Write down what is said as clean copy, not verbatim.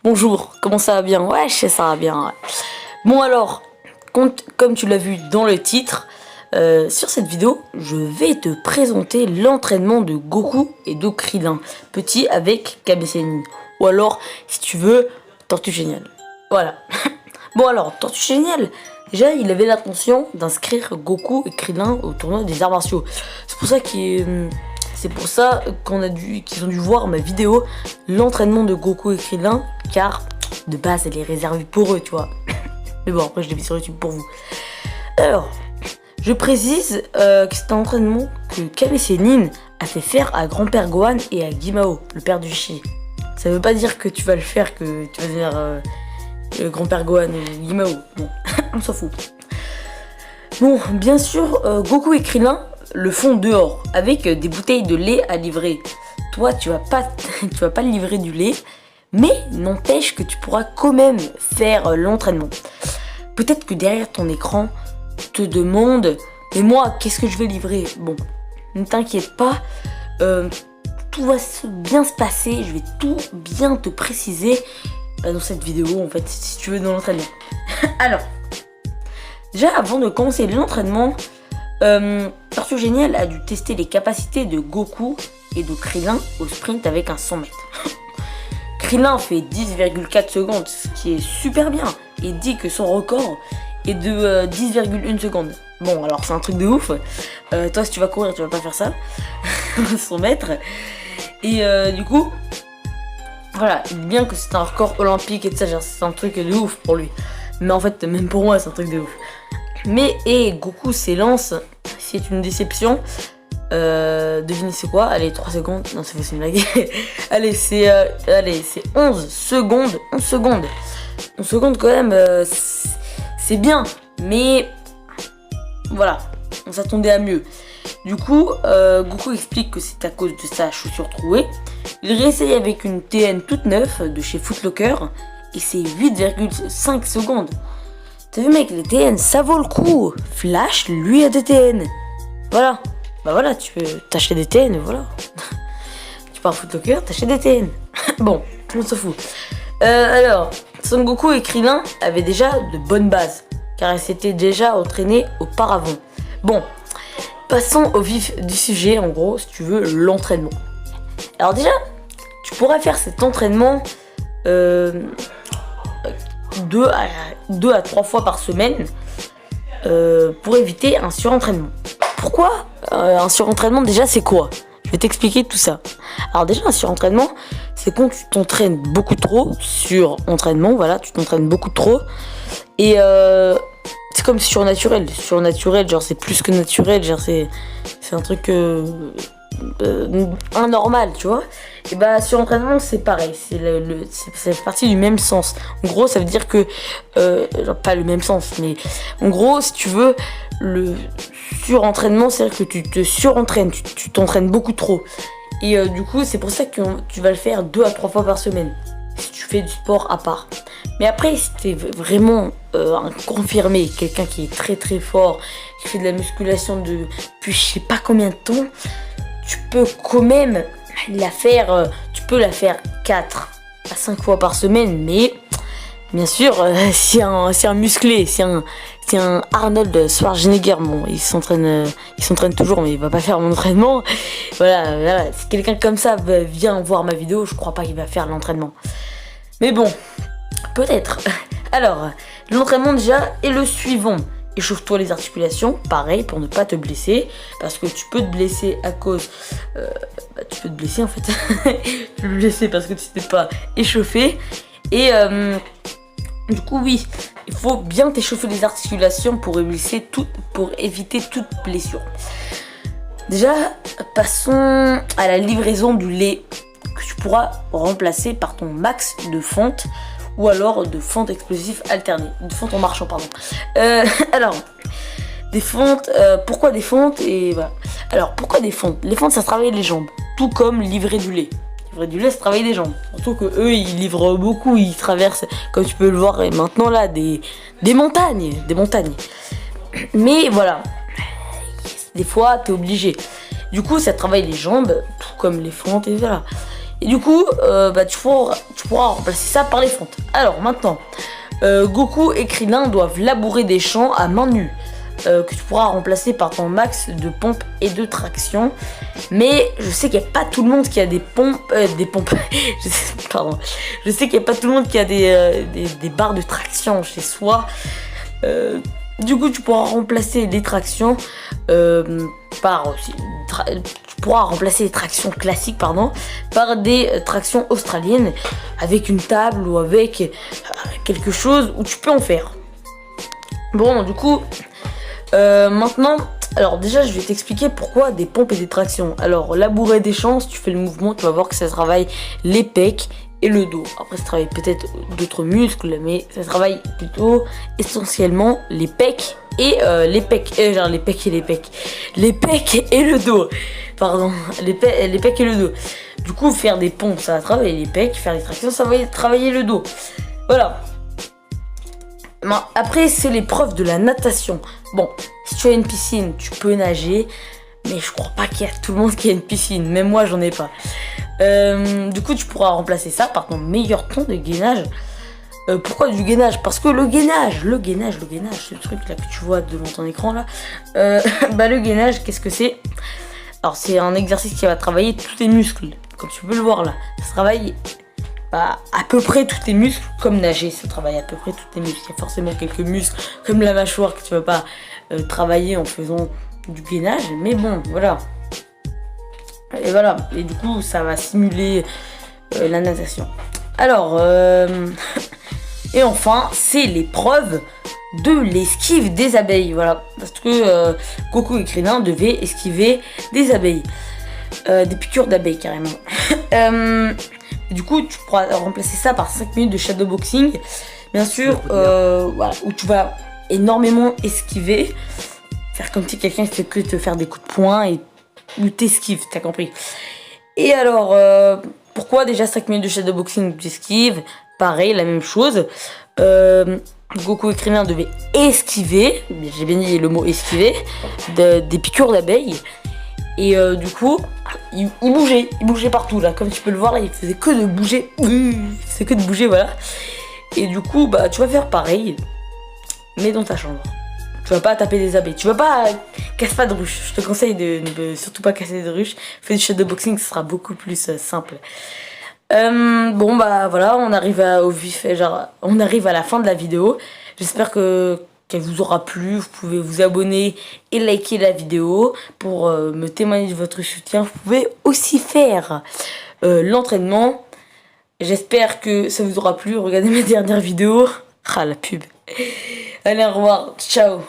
Bonjour, comment ça va bien? Ouais, ça va bien. Ouais. Bon alors, comme tu l'as vu dans le titre, sur cette vidéo, je vais te présenter l'entraînement de Goku et de Krillin, petit avec Kame Sennin. Ou alors, si tu veux, Tortue Géniale. Voilà. Bon alors, Tortue Géniale, déjà il avait l'intention d'inscrire Goku et Krillin au tournoi des arts martiaux. C'est pour ça qu'ils ont dû voir ma vidéo, l'entraînement de Goku et Krillin, car de base elle est réservée pour eux, tu vois. Mais bon, après je l'ai mis sur YouTube pour vous. Alors, je précise que c'est un entraînement que Kame Sennin a fait faire à grand-père Gohan et à Guimao, le père du Chi. Ça veut pas dire que tu vas le faire, que tu vas devenir le grand-père Gohan et Guimao. Bon, on s'en fout. Bon, bien sûr, Goku et Krillin le font dehors, avec des bouteilles de lait à livrer. Toi, tu vas pas livrer du lait, mais n'empêche que tu pourras quand même faire l'entraînement. Peut-être que derrière ton écran, te demande, mais moi, qu'est-ce que je vais livrer? Bon, ne t'inquiète pas, tout va bien se passer, je vais tout bien te préciser dans cette vidéo, en fait, si tu veux, dans l'entraînement. Alors, déjà, avant de commencer l'entraînement, Tortue Géniale a dû tester les capacités de Goku et de Krillin au sprint avec un 100 mètres. Krillin fait 10,4 secondes, ce qui est super bien, et dit que son record est de 10,1 secondes. Bon, alors c'est un truc de ouf. Toi, si tu vas courir, tu vas pas faire ça. 100 mètres. Et du coup, voilà, il dit bien que c'est un record olympique et tout ça, c'est un truc de ouf pour lui. Mais en fait, même pour moi, c'est un truc de ouf. Mais Goku s'élance, c'est une déception. Devinez c'est quoi? Allez, 3 secondes. Non, c'est une blague. Allez, c'est 11 secondes. 11 secondes. 11 secondes quand même, c'est bien. Mais voilà, on s'attendait à mieux. Du coup, Goku explique que c'est à cause de sa chaussure trouée. Il réessaye avec une TN toute neuve de chez Foot Locker. Et c'est 8,5 secondes. T'as vu mec, les TN ça vaut le coup. Flash, lui a des TN. Voilà. Bah voilà, tu peux t'acheter des TN, voilà. Tu pars Foot Locker, t'achètes des TN. Bon, on s'en fout. Alors, Son Goku et Krillin avaient déjà de bonnes bases, car ils s'étaient déjà entraînés auparavant. Bon, passons au vif du sujet, en gros, si tu veux, l'entraînement. Alors déjà, tu pourrais faire cet entraînement 2 à 3 fois par semaine pour éviter un surentraînement. Pourquoi un surentraînement? Déjà, c'est quoi? Je vais t'expliquer tout ça. Alors déjà, un surentraînement, c'est quand tu t'entraînes beaucoup trop. Surentraînement, voilà, tu t'entraînes beaucoup trop. Et c'est comme surnaturel. Surnaturel, genre c'est plus que naturel, genre c'est un truc anormal, tu vois. Et bah surentraînement c'est pareil, c'est parti du même sens. En gros ça veut dire que genre pas le même sens, mais en gros si tu veux le surentraînement c'est à dire que tu te surentraînes, tu t'entraînes beaucoup trop. Et du coup c'est pour ça que tu vas le faire 2 à 3 fois par semaine si tu fais du sport à part. Mais après si t'es vraiment un confirmé, quelqu'un qui est très très fort, qui fait de la musculation depuis je sais pas combien de temps, tu peux quand même la faire, tu peux la faire 4 à 5 fois par semaine, mais bien sûr, si un musclé, si un Arnold Schwarzenegger, bon, il s'entraîne toujours, mais il va pas faire mon entraînement. Voilà, si quelqu'un comme ça vient voir ma vidéo, je crois pas qu'il va faire l'entraînement. Mais bon, peut-être. Alors, l'entraînement déjà est le suivant. Échauffe-toi les articulations, pareil, pour ne pas te blesser, parce que tu peux te blesser à cause... tu peux te blesser en fait, tu peux te blesser parce que tu t'es pas échauffé, et du coup oui, il faut bien t'échauffer les articulations pour éviter toute blessure. Déjà, passons à la livraison du lait, que tu pourras remplacer par ton max de fonte, ou alors de fente explosive alternée, de fente en marchant pardon. Alors, des fentes, pourquoi des fentes et voilà. Alors pourquoi des fentes? Les fentes ça se travaille les jambes, tout comme livrer du lait. Livrer du lait ça travaille les jambes, surtout que eux ils livrent beaucoup, ils traversent comme tu peux le voir et maintenant là des montagnes, Mais voilà, des fois t'es obligé. Du coup ça travaille les jambes, tout comme les fentes et voilà. Et du coup, tu pourras remplacer ça par les fentes. Alors maintenant, Goku et Krillin doivent labourer des champs à main nue. Que tu pourras remplacer par ton max de pompe et de traction. Mais je sais qu'il n'y a pas tout le monde qui a des pompes. Pardon. Je sais qu'il n'y a pas tout le monde qui a des barres de traction chez soi. Du coup, tu pourras remplacer les tractions tu pourras remplacer les tractions classiques par des tractions australiennes avec une table ou avec quelque chose où tu peux en faire. Bon, du coup, maintenant, alors déjà, je vais t'expliquer pourquoi des pompes et des tractions. Alors, labourer des champs, si tu fais le mouvement, tu vas voir que ça travaille les pecs et le dos. Après, ça travaille peut-être d'autres muscles, mais ça travaille plutôt essentiellement les pecs et les pecs et le dos. Pardon, les pecs et le dos. Du coup, faire des pompes, ça va travailler les pecs, faire des tractions, ça va travailler le dos. Voilà. Après, c'est l'épreuve de la natation. Bon, si tu as une piscine, tu peux nager, mais je crois pas qu'il y a tout le monde qui a une piscine. Même moi, j'en ai pas. Du coup, tu pourras remplacer ça par ton meilleur ton de gainage. Pourquoi du gainage? Parce que le gainage, ce truc là que tu vois devant ton écran là, le gainage, qu'est-ce que c'est? Alors, c'est un exercice qui va travailler tous tes muscles, comme tu peux le voir là. Ça travaille à peu près tous tes muscles, comme nager, ça travaille à peu près tous tes muscles. Il y a forcément quelques muscles, comme la mâchoire, que tu vas pas travailler en faisant du gainage, mais bon, voilà. Et voilà, et du coup, ça va simuler la natation. Alors, et enfin, c'est l'épreuve de l'esquive des abeilles, voilà. Parce que Goku et Krillin devaient esquiver des abeilles. Des piqûres d'abeilles, carrément. Du coup, tu pourras remplacer ça par 5 minutes de shadowboxing. Bien sûr, voilà, où tu vas énormément esquiver. Faire comme si quelqu'un fait que te faire des coups de poing et où t'esquives, t'as compris. Et alors, pourquoi déjà 5 minutes de shadowboxing où t'esquives? Pareil, la même chose. Goku et Krillin devaient esquiver, j'ai bien dit le mot esquiver, des piqûres d'abeilles. Et du coup, il bougeait partout là, comme tu peux le voir là, il faisait que de bouger, voilà. Et du coup, tu vas faire pareil, mais dans ta chambre. Tu vas pas taper des abeilles, tu vas pas casser pas de ruches. Je te conseille de ne surtout pas casser de ruches. Fais du shadowboxing, ce sera beaucoup plus simple. Bon voilà, on arrive on arrive à la fin de la vidéo. J'espère qu'elle vous aura plu. Vous pouvez vous abonner et liker la vidéo pour me témoigner de votre soutien. Vous pouvez aussi faire l'entraînement. J'espère que ça vous aura plu. Regardez mes dernières vidéos. Ah, la pub. Allez, au revoir. Ciao.